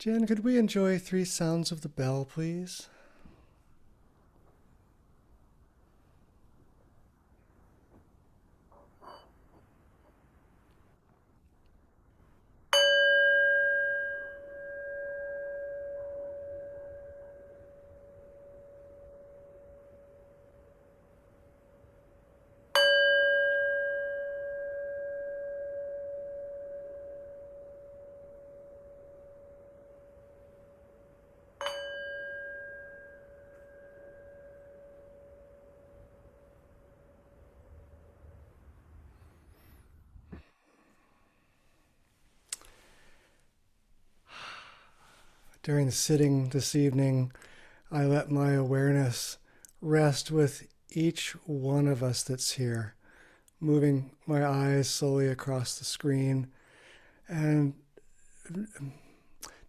Jen, could we enjoy 3 sounds of the bell, please? During the sitting this evening, I let my awareness rest with each one of us that's here, moving my eyes slowly across the screen and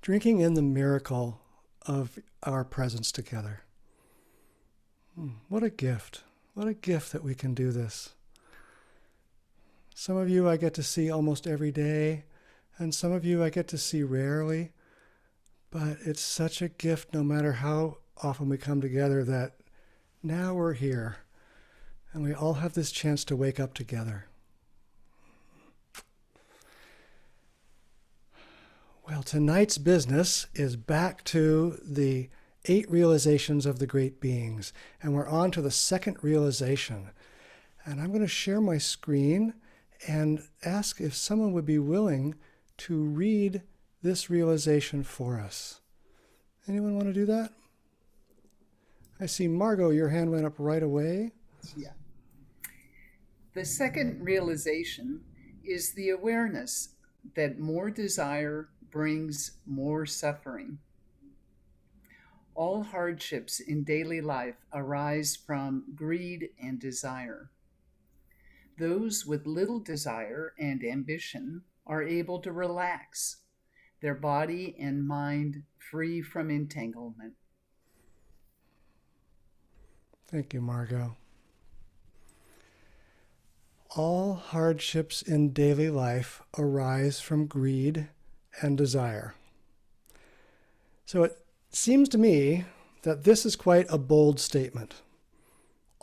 drinking in the miracle of our presence together. What a gift. What a gift that we can do this. Some of you I get to see almost every day, and some of you I get to see rarely. But it's such a gift no matter how often we come together that now we're here and we all have this chance to wake up together. Well, tonight's business is back to the 8 realizations of the great beings, and we're on to the second realization. And I'm going to share my screen and ask if someone would be willing to read this realization for us. Anyone want to do that? I see Margot, your hand went up right away. Yeah. The second realization is the awareness that more desire brings more suffering. All hardships in daily life arise from greed and desire. Those with little desire and ambition are able to relax, their body and mind free from entanglement. Thank you, Margot. All hardships in daily life arise from greed and desire. So it seems to me that this is quite a bold statement.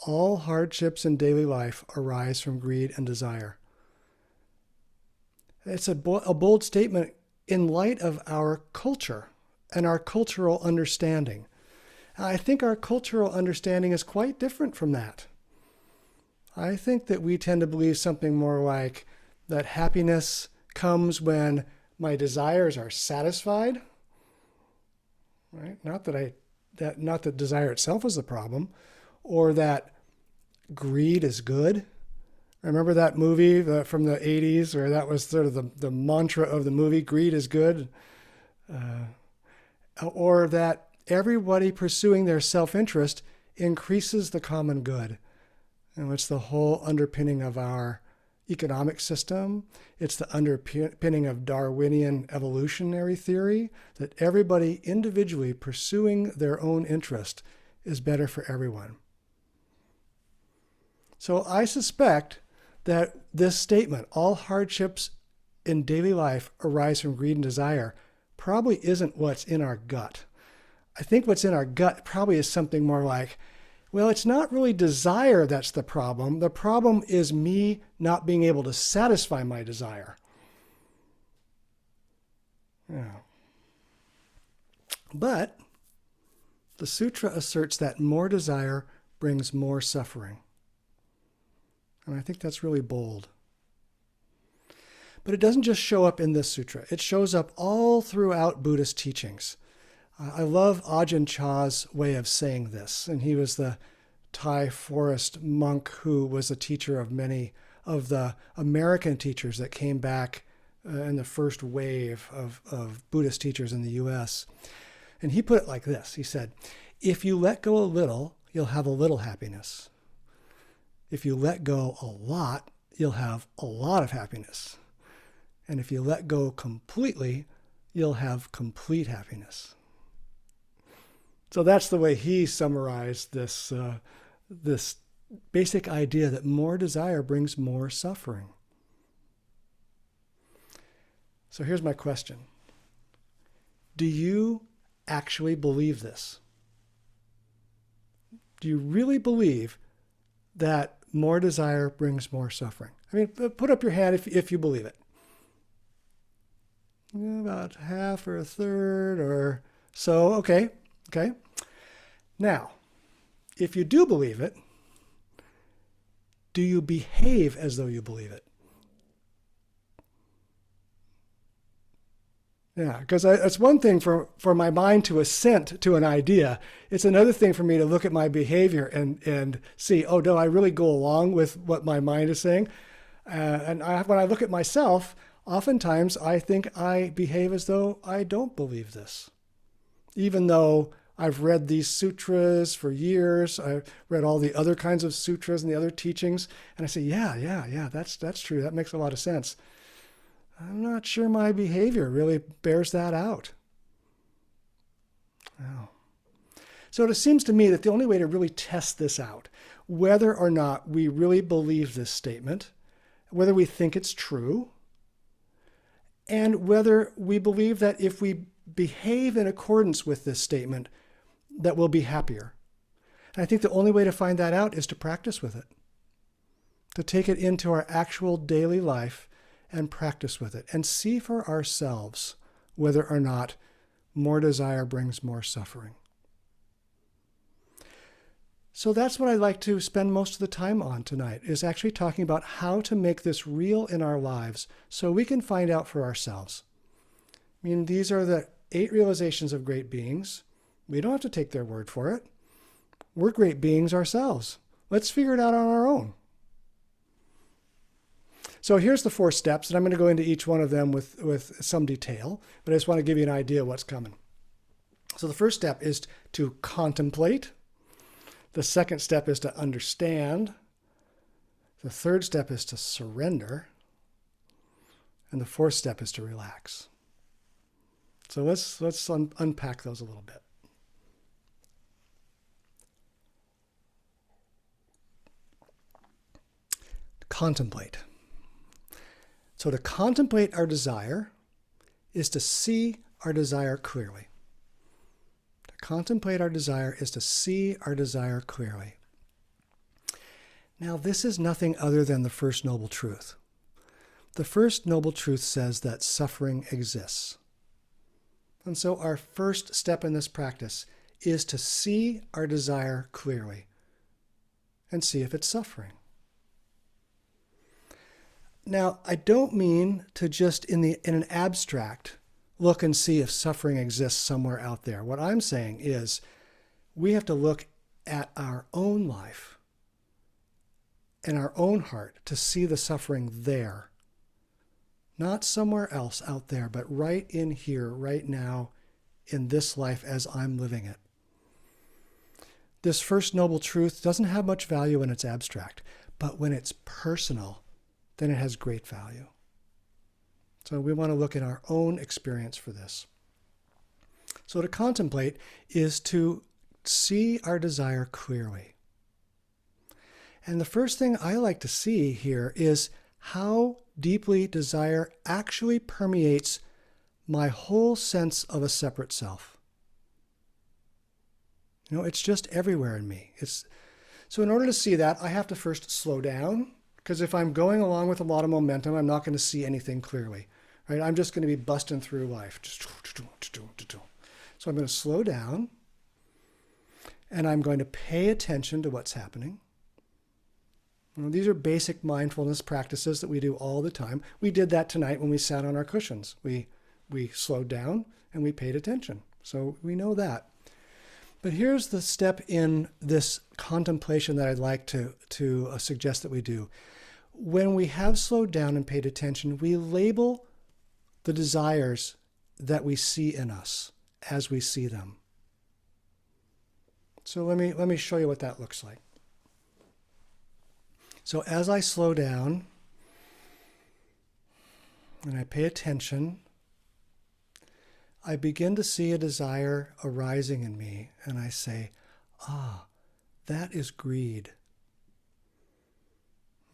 All hardships in daily life arise from greed and desire. It's a bold statement in light of our culture and our cultural understanding. I think our cultural understanding is quite different from that. I think that we tend to believe something more like that happiness comes when my desires are satisfied, right? Not that desire itself is the problem, or that greed is good. Remember that movie from the 80s where that was sort of the mantra of the movie, greed is good? Or that everybody pursuing their self-interest increases the common good. And it's the whole underpinning of our economic system. It's the underpinning of Darwinian evolutionary theory that everybody individually pursuing their own interest is better for everyone. So I suspect that this statement, all hardships in daily life arise from greed and desire, probably isn't what's in our gut. I think what's in our gut probably is something more like, well, it's not really desire that's the problem. The problem is me not being able to satisfy my desire. Yeah. But the sutra asserts that more desire brings more suffering. And I think that's really bold. But it doesn't just show up in this sutra. It shows up all throughout Buddhist teachings. I love Ajahn Chah's way of saying this. And he was the Thai forest monk who was a teacher of many of the American teachers that came back in the first wave of Buddhist teachers in the US. And he put it like this. He said, if you let go a little, you'll have a little happiness. If you let go a lot, you'll have a lot of happiness. And if you let go completely, you'll have complete happiness. So that's the way he summarized this basic idea that more desire brings more suffering. So here's my question. Do you actually believe this? Do you really believe that more desire brings more suffering? I mean, put up your hand if you believe it. About half or a third or so. Okay. Now, if you do believe it, do you behave as though you believe it? Yeah, because it's one thing for my mind to assent to an idea. It's another thing for me to look at my behavior and see, oh, do I really go along with what my mind is saying? When I look at myself, oftentimes I think I behave as though I don't believe this. Even though I've read these sutras for years, I've read all the other kinds of sutras and the other teachings, and I say, yeah, that's true. That makes a lot of sense. I'm not sure my behavior really bears that out. Oh. So it seems to me that the only way to really test this out, whether or not we really believe this statement, whether we think it's true, and whether we believe that if we behave in accordance with this statement, that we'll be happier. And I think the only way to find that out is to practice with it, to take it into our actual daily life and practice with it and see for ourselves whether or not more desire brings more suffering. So that's what I'd like to spend most of the time on tonight, is actually talking about how to make this real in our lives so we can find out for ourselves. I mean, these are the 8 realizations of great beings. We don't have to take their word for it. We're great beings ourselves. Let's figure it out on our own. So here's the 4 steps, and I'm going to go into each one of them with some detail, but I just want to give you an idea of what's coming. So the first step is to contemplate. The second step is to understand. The third step is to surrender. And the fourth step is to relax. So let's unpack those a little bit. Contemplate. So to contemplate our desire is to see our desire clearly. To contemplate our desire is to see our desire clearly. Now, this is nothing other than the first noble truth. The first noble truth says that suffering exists. And so our first step in this practice is to see our desire clearly and see if it's suffering. Now, I don't mean to just in an abstract look and see if suffering exists somewhere out there. What I'm saying is we have to look at our own life and our own heart to see the suffering there. Not somewhere else out there, but right in here, right now, in this life as I'm living it. This first noble truth doesn't have much value when it's abstract, but when it's personal, then it has great value. So we want to look at our own experience for this. So to contemplate is to see our desire clearly. And the first thing I like to see here is how deeply desire actually permeates my whole sense of a separate self. You know, it's just everywhere in me. So in order to see that, I have to first slow down, because if I'm going along with a lot of momentum, I'm not going to see anything clearly. Right? I'm just going to be busting through life. So I'm going to slow down, and I'm going to pay attention to what's happening. You know, these are basic mindfulness practices that we do all the time. We did that tonight when we sat on our cushions. We slowed down and we paid attention. So we know that. But here's the step in this contemplation that I'd like to suggest that we do. When we have slowed down and paid attention, we label the desires that we see in us as we see them. So let me show you what that looks like. So as I slow down and I pay attention, I begin to see a desire arising in me, and I say, that is greed.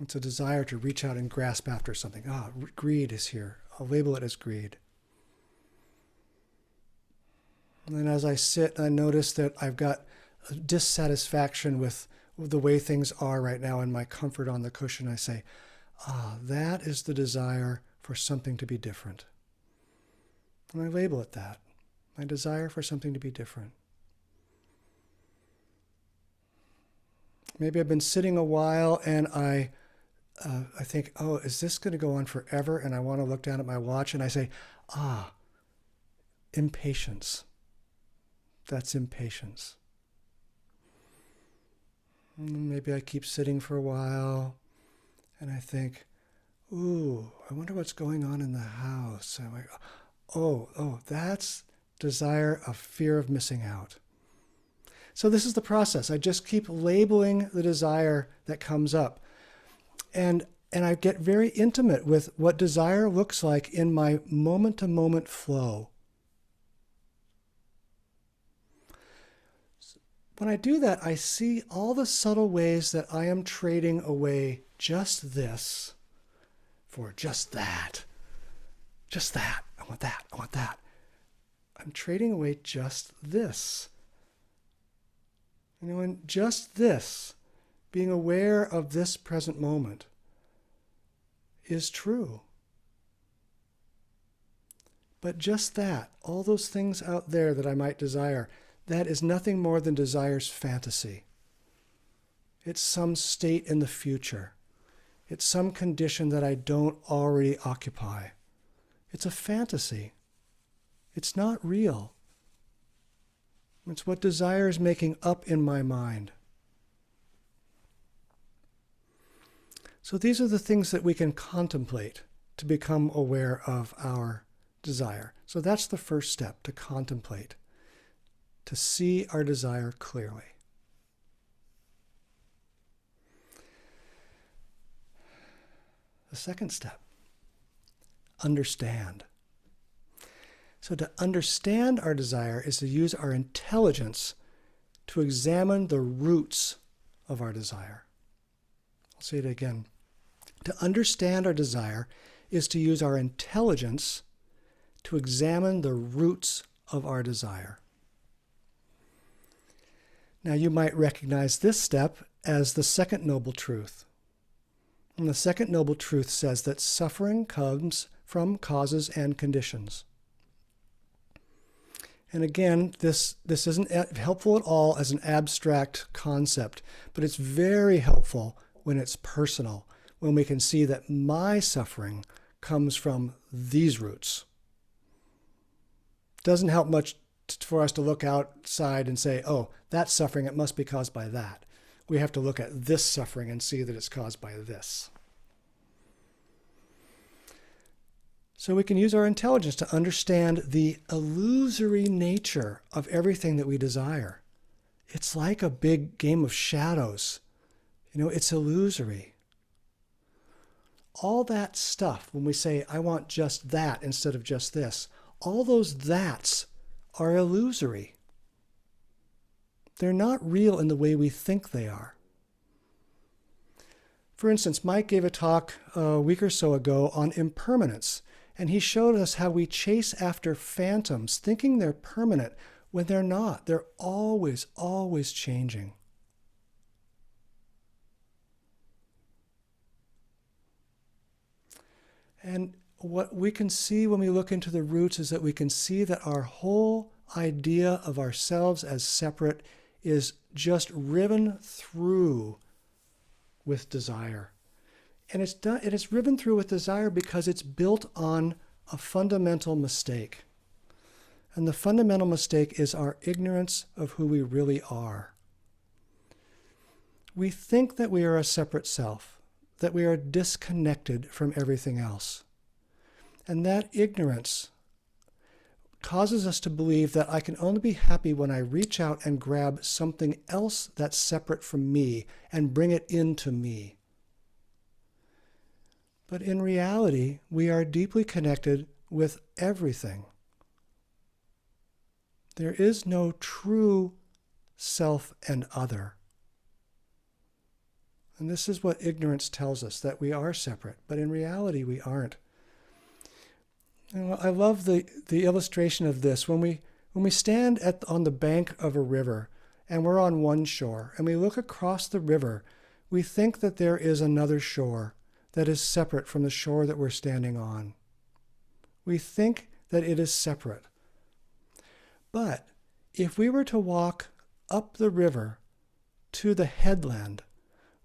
It's a desire to reach out and grasp after something. Greed is here. I'll label it as greed. And then as I sit, I notice that I've got a dissatisfaction with the way things are right now and my comfort on the cushion. I say, that is the desire for something to be different. And I label it that. My desire for something to be different. Maybe I've been sitting a while and I think, is this going to go on forever? And I want to look down at my watch and I say, impatience. That's impatience. And maybe I keep sitting for a while and I think, I wonder what's going on in the house. And I'm like, that's desire of fear of missing out. So this is the process. I just keep labeling the desire that comes up. And I get very intimate with what desire looks like in my moment-to-moment flow. When I do that, I see all the subtle ways that I am trading away just this for just that. Just that. I want that. I want that. I'm trading away just this. And just this, being aware of this present moment, is true. But just that, all those things out there that I might desire, that is nothing more than desire's fantasy. It's some state in the future. It's some condition that I don't already occupy. It's a fantasy. It's not real. It's what desire is making up in my mind. So these are the things that we can contemplate to become aware of our desire. So that's the first step, to contemplate, to see our desire clearly. The second step, understand. So to understand our desire is to use our intelligence to examine the roots of our desire. I'll say it again. To understand our desire is to use our intelligence to examine the roots of our desire. Now you might recognize this step as the second noble truth. And the second noble truth says that suffering comes from causes and conditions. And again, this isn't helpful at all as an abstract concept, but it's very helpful when it's personal, when we can see that my suffering comes from these roots. Doesn't help much for us to look outside and say, that's suffering, it must be caused by that. We have to look at this suffering and see that it's caused by this. So we can use our intelligence to understand the illusory nature of everything that we desire. It's like a big game of shadows. It's illusory. All that stuff, when we say, I want just that instead of just this, all those that's are illusory. They're not real in the way we think they are. For instance, Mike gave a talk a week or so ago on impermanence, and he showed us how we chase after phantoms, thinking they're permanent when they're not. They're always, always changing. And what we can see when we look into the roots is that we can see that our whole idea of ourselves as separate is just riven through with desire. And it's riven through with desire because it's built on a fundamental mistake. And the fundamental mistake is our ignorance of who we really are. We think that we are a separate self, that we are disconnected from everything else. And that ignorance causes us to believe that I can only be happy when I reach out and grab something else that's separate from me and bring it into me. But in reality, we are deeply connected with everything. There is no true self and other. And this is what ignorance tells us, that we are separate, but in reality we aren't. And I love the illustration of this. When When we stand on the bank of a river and we're on one shore and we look across the river, we think that there is another shore that is separate from the shore that we're standing on. We think that it is separate. But if we were to walk up the river to the headland,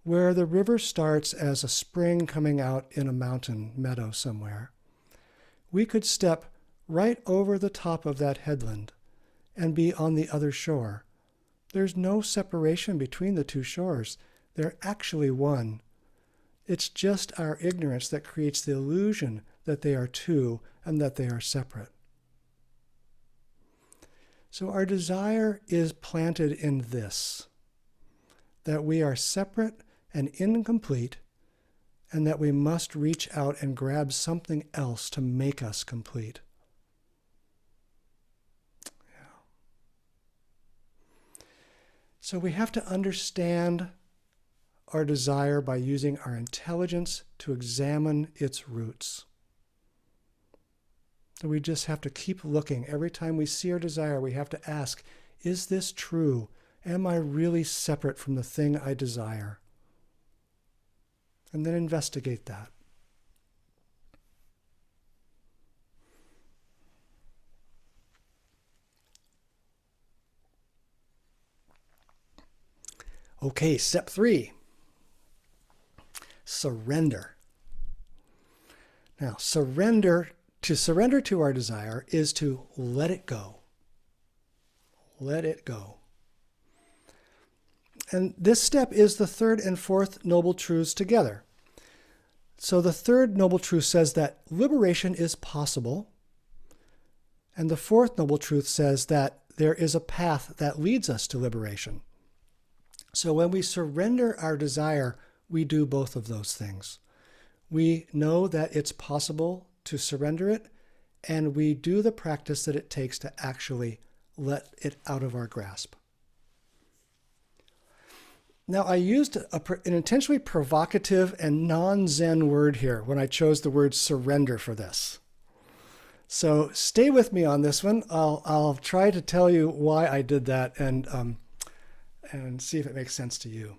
where the river starts as a spring coming out in a mountain meadow somewhere, we could step right over the top of that headland and be on the other shore. There's no separation between the two shores. They're actually one. It's just our ignorance that creates the illusion that they are two and that they are separate. So our desire is planted in this, that we are separate and incomplete, and that we must reach out and grab something else to make us complete. Yeah. So we have to understand our desire by using our intelligence to examine its roots. So we just have to keep looking. Every time we see our desire, we have to ask, is this true? Am I really separate from the thing I desire? And then investigate that. Okay, step 3. Surrender. Now, to surrender to our desire is to let it go. Let it go. And this step is the third and fourth noble truths together. So the third noble truth says that liberation is possible. And the fourth noble truth says that there is a path that leads us to liberation. So when we surrender our desire, we do both of those things. We know that it's possible to surrender it, and we do the practice that it takes to actually let it out of our grasp. Now, I used an intentionally provocative and non-Zen word here when I chose the word surrender for this. So stay with me on this one. I'll try to tell you why I did that and see if it makes sense to you.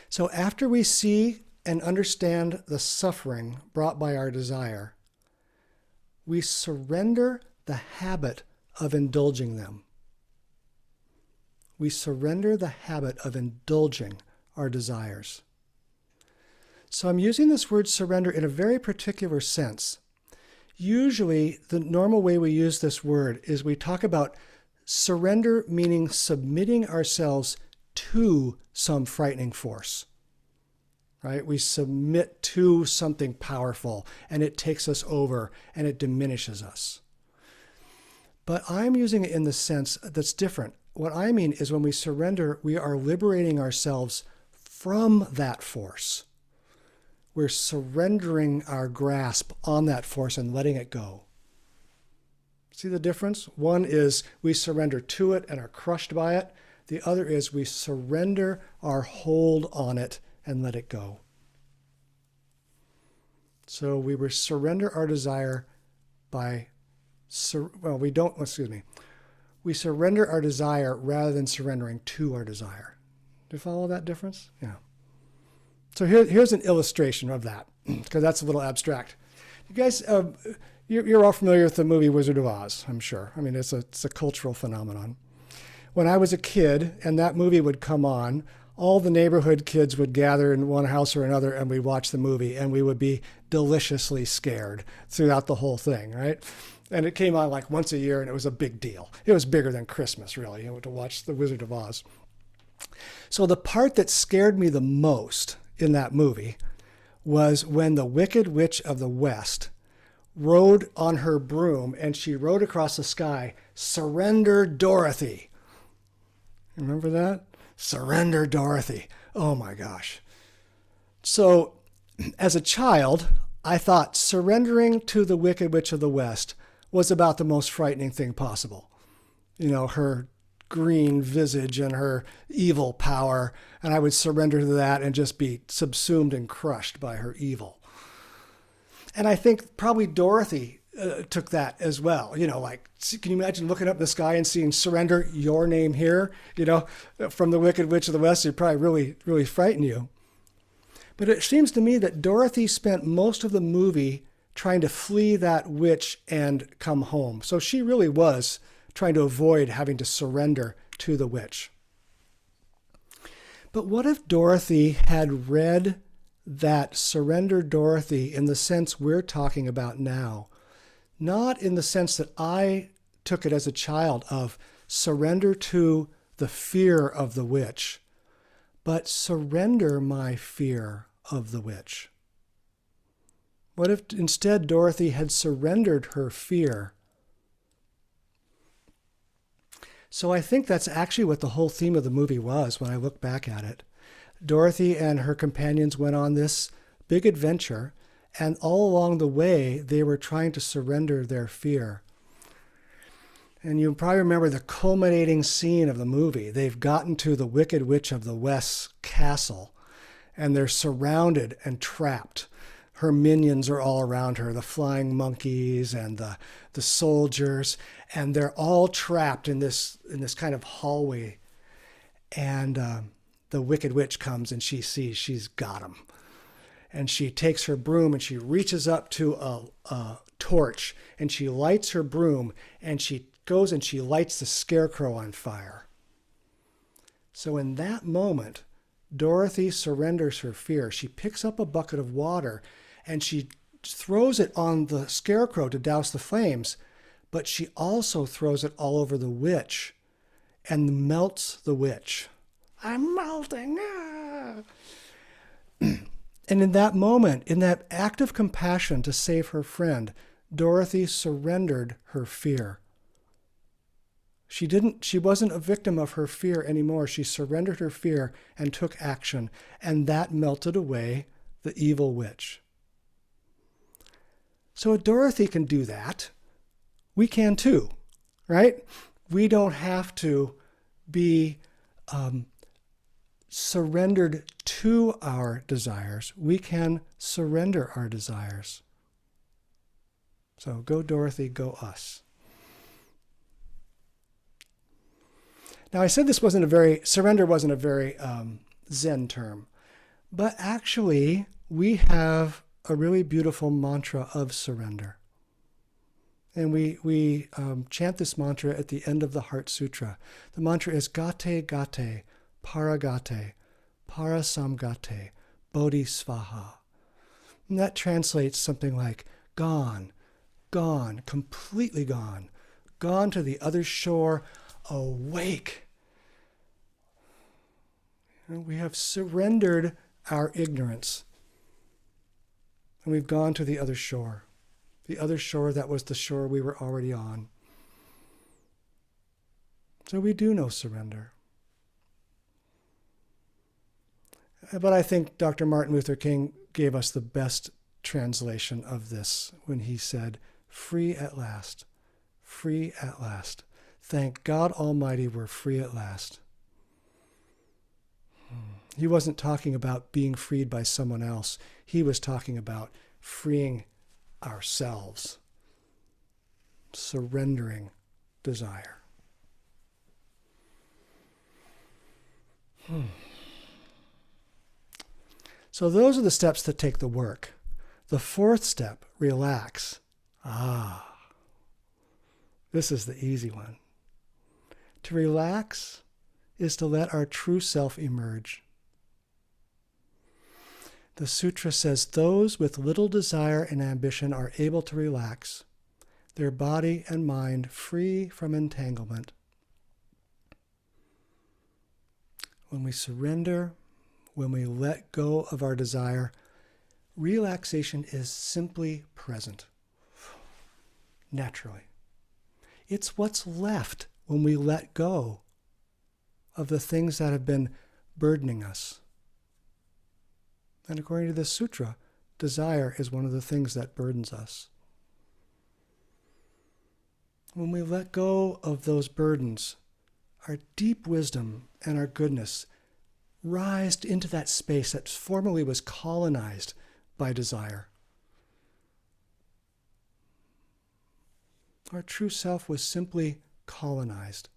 So after we see and understand the suffering brought by our desire, we surrender the habit of indulging them. We surrender the habit of indulging our desires. So I'm using this word surrender in a very particular sense. Usually, the normal way we use this word is we talk about surrender meaning submitting ourselves to some frightening force. Right? We submit to something powerful, and it takes us over, and it diminishes us. But I'm using it in the sense that's different. What I mean is when we surrender, we are liberating ourselves from that force. We're surrendering our grasp on that force and letting it go. See the difference? One is we surrender to it and are crushed by it. The other is we surrender our hold on it and let it go. So we surrender our desire by, we surrender our desire rather than surrendering to our desire. Do you follow that difference? Yeah. So here's an illustration of that, because that's a little abstract. You guys, you're all familiar with the movie Wizard of Oz, I'm sure. I mean, it's a cultural phenomenon. When I was a kid and that movie would come on, all the neighborhood kids would gather in one house or another and we'd watch the movie, and we would be deliciously scared throughout the whole thing, right? And it came on like once a year, and it was a big deal. It was bigger than Christmas, really, to watch The Wizard of Oz. So the part that scared me the most in that movie was when the Wicked Witch of the West rode on her broom, and she rode across the sky, "Surrender, Dorothy." Remember that? Surrender, Dorothy. Oh my gosh. So as a child, I thought surrendering to the Wicked Witch of the West was about the most frightening thing possible. You know, her green visage and her evil power, and I would surrender to that and just be subsumed and crushed by her evil. And I think probably Dorothy took that as well. Like, can you imagine looking up the sky and seeing surrender, your name here, from the Wicked Witch of the West? It'd probably really, really frighten you. But it seems to me that Dorothy spent most of the movie trying to flee that witch and come home. So she really was trying to avoid having to surrender to the witch. But what if Dorothy had read that surrender Dorothy in the sense we're talking about now? Not in the sense that I took it as a child of surrender to the fear of the witch, but surrender my fear of the witch. What if instead Dorothy had surrendered her fear? So I think that's actually what the whole theme of the movie was when I look back at it. Dorothy and her companions went on this big adventure, and all along the way, they were trying to surrender their fear. And you probably remember the culminating scene of the movie. They've gotten to the Wicked Witch of the West's castle, and they're surrounded and trapped. Her minions are all around her, the flying monkeys and the soldiers, and they're all trapped in this kind of hallway. And the Wicked Witch comes and she sees she's got them. And she takes her broom and she reaches up to a torch and she lights her broom and she goes and she lights the scarecrow on fire. So in that moment, Dorothy surrenders her fear. She picks up a bucket of water and she throws it on the scarecrow to douse the flames, but she also throws it all over the witch and melts the witch. I'm melting. Ah! And in that moment, in that act of compassion to save her friend, Dorothy surrendered her fear. She wasn't a victim of her fear anymore. She surrendered her fear and took action, and that melted away the evil witch. So if Dorothy can do that, we can too, right? We don't have to be surrendered to our desires. We can surrender our desires. So go Dorothy, go us. Now I said surrender wasn't a very Zen term, but actually we have a really beautiful mantra of surrender. And we chant this mantra at the end of the Heart Sutra. The mantra is Gate Gate, Paragate, Parasamgate, Bodhisvaha. And that translates something like gone, gone, completely gone, gone to the other shore, awake. And we have surrendered our ignorance. And we've gone to the other shore that was the shore we were already on. So we do know surrender. But I think Dr. Martin Luther King gave us the best translation of this when he said, free at last, free at last. Thank God Almighty we're free at last. He wasn't talking about being freed by someone else. He was talking about freeing ourselves, surrendering desire. So those are the steps that take the work. The fourth step, relax. This is the easy one. To relax is to let our true self emerge. The sutra says those with little desire and ambition are able to relax, their body and mind free from entanglement. When we surrender, when we let go of our desire, relaxation is simply present, naturally. It's what's left when we let go of the things that have been burdening us. And according to this sutra, desire is one of the things that burdens us. When we let go of those burdens, our deep wisdom and our goodness rise into that space that formerly was colonized by desire. Our true self was simply colonized.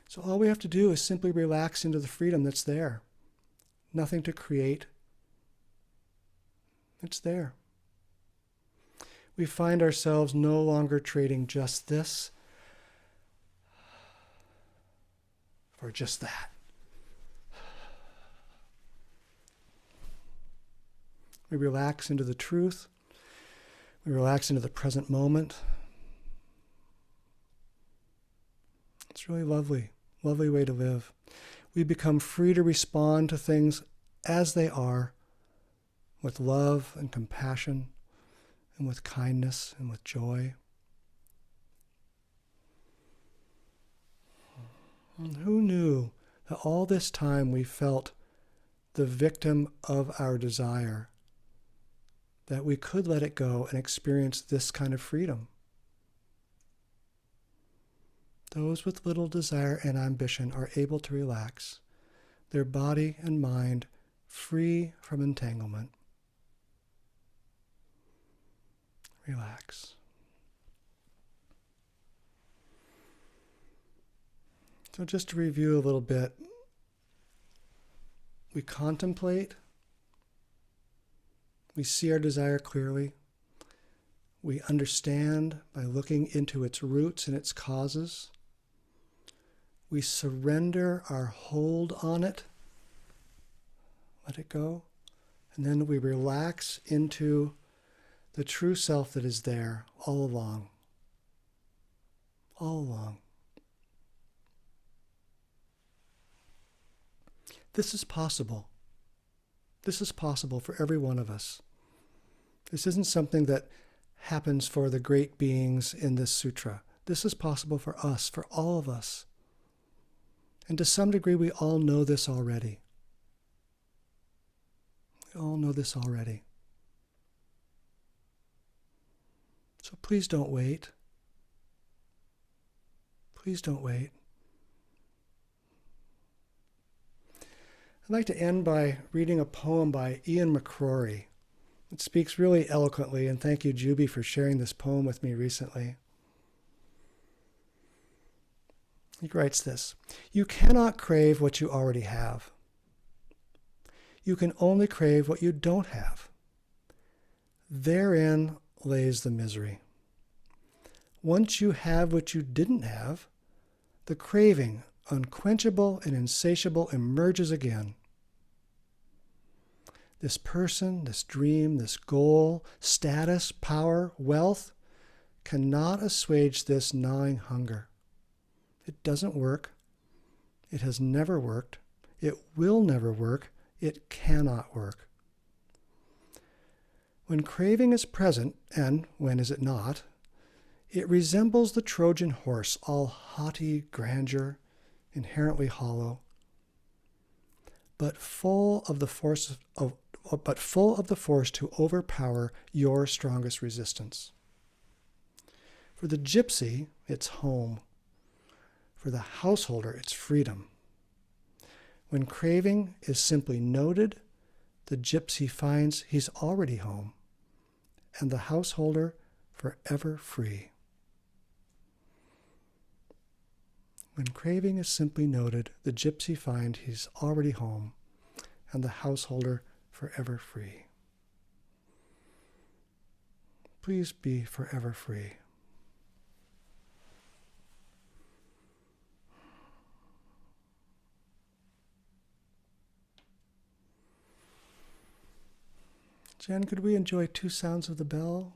So all we have to do is simply relax into the freedom that's there. Nothing to create. It's there. We find ourselves no longer trading just this for just that. We relax into the truth. We relax into the present moment. It's really lovely, lovely way to live. We become free to respond to things as they are, with love and compassion, and with kindness and with joy. And who knew that all this time we felt the victim of our desire, that we could let it go and experience this kind of freedom? Those with little desire and ambition are able to relax, their body and mind free from entanglement. Relax. So just to review a little bit, we contemplate, we see our desire clearly, we understand by looking into its roots and its causes, we surrender our hold on it, let it go, and then we relax into the true self that is there all along. All along. This is possible. This is possible for every one of us. This isn't something that happens for the great beings in this sutra. This is possible for us, for all of us. And to some degree, we all know this already. We all know this already. So please don't wait. Please don't wait. I'd like to end by reading a poem by Ian McCrory. It speaks really eloquently, and thank you, Juby, for sharing this poem with me recently. He writes this: "You cannot crave what you already have. You can only crave what you don't have. Therein lays the misery. Once you have what you didn't have, the craving, unquenchable and insatiable, emerges again. This person, this dream, this goal, status, power, wealth cannot assuage this gnawing hunger. It doesn't work. It has never worked. It will never work. It cannot work. When craving is present, and when is it not, it resembles the Trojan horse, all haughty grandeur, inherently hollow, but full of the force to overpower your strongest resistance. For the gypsy, it's home. For the householder, it's freedom. When craving is simply noted, the gypsy finds he's already home, and the householder forever free. When craving is simply noted, the gypsy finds he's already home, and the householder forever free. Please be forever free. Jen, could we enjoy 2 sounds of the bell?